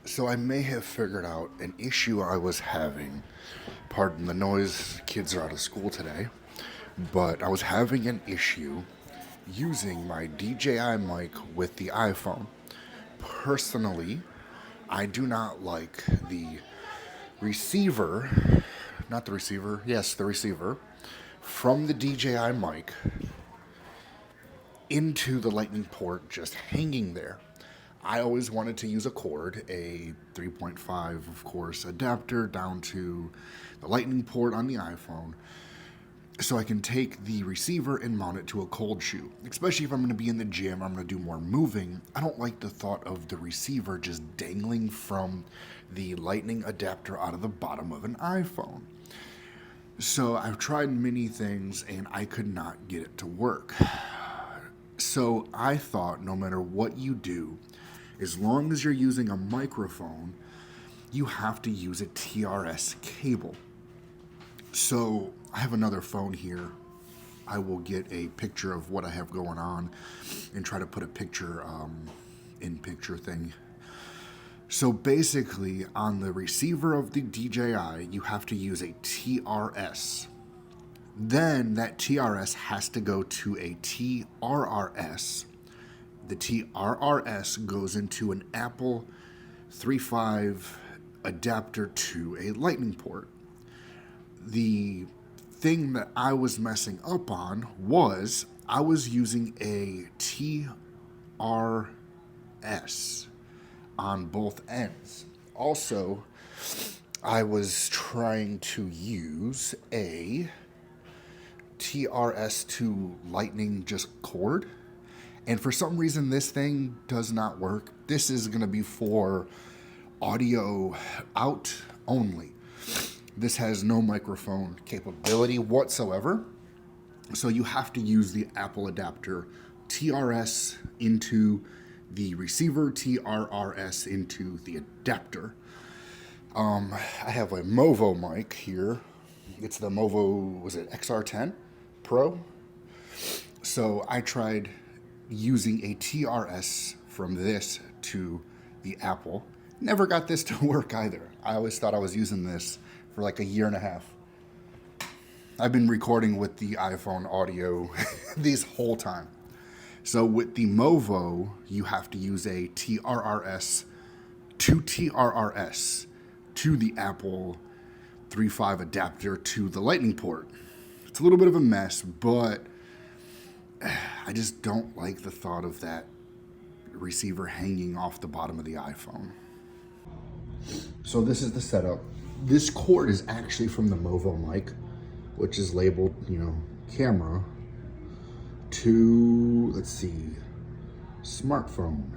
So I may have figured out an issue I was having. Pardon the noise, kids are out of school today. But I was having an issue using my DJI mic with the iPhone. Personally, I do not like the receiver, not the receiver, yes, the receiver, from the DJI mic into the lightning port just hanging there. I always wanted to use a cord, a 3.5, of course, adapter down to the lightning port on the iPhone, so I can take the receiver and mount it to a cold shoe. Especially if I'm going to be in the gym, I'm going to do more moving. I don't like the thought of the receiver just dangling from the lightning adapter out of the bottom of an iPhone. So I've tried many things and I could not get it to work. So I thought no matter what you do, as long as you're using a microphone, you have to use a TRS cable. So I have another phone here. I will get a picture of what I have going on and try to put a picture in picture thing. So basically on the receiver of the DJI, you have to use a TRS. Then that TRS has to go to a TRRS. The TRRS goes into an Apple 3.5 adapter to a lightning port. The thing that I was messing up on was I was using a TRS on both ends. Also, I was trying to use a TRS to lightning just cord. And for some reason, this thing does not work. This is going to be for audio out only. This has no microphone capability whatsoever. So you have to use the Apple adapter, TRS into the receiver, TRRS into the adapter. I have a Movo mic here. It's the Movo, was it XR10 Pro? So I tried using a TRS from this to the Apple. Never got this to work either. I always thought I was using this for like a year and a half. I've been recording with the iPhone audio this whole time. So with the Movo, you have to use a TRRS to TRRS to the Apple 3.5 adapter to the lightning port. It's a little bit of a mess, but I just don't like the thought of that receiver hanging off the bottom of the iPhone. So this is the setup. This cord is actually from the Movo mic, which is labeled, camera, to, let's see, smartphone,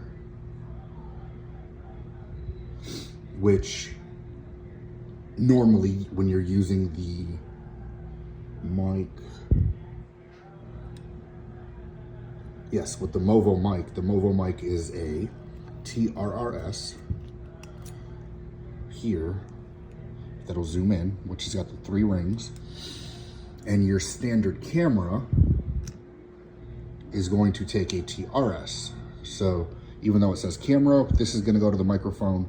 which normally when you're using the mic, yes, with the Movo mic is a TRRS here that'll zoom in, which has got the 3 rings, and your standard camera is going to take a TRS. So even though it says camera, this is going to go to the microphone,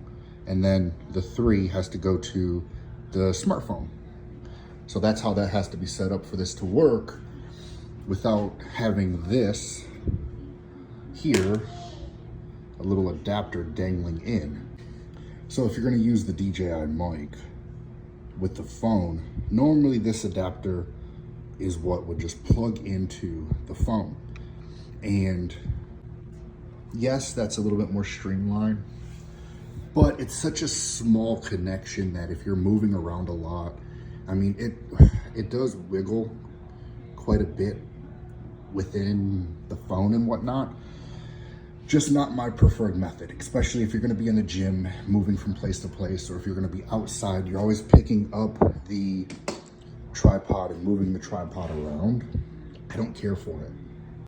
and then the 3 has to go to the smartphone. So that's how that has to be set up for this to work without having this here, a little adapter dangling in. So if you're going to use the DJI mic with the phone, normally this adapter is what would just plug into the phone. And yes, that's a little bit more streamlined, but it's such a small connection that if you're moving around a lot, I mean, it does wiggle quite a bit within the phone and whatnot. Just not my preferred method, especially if you're going to be in the gym, moving from place to place, or if you're going to be outside, you're always picking up the tripod and moving the tripod around. I don't care for it.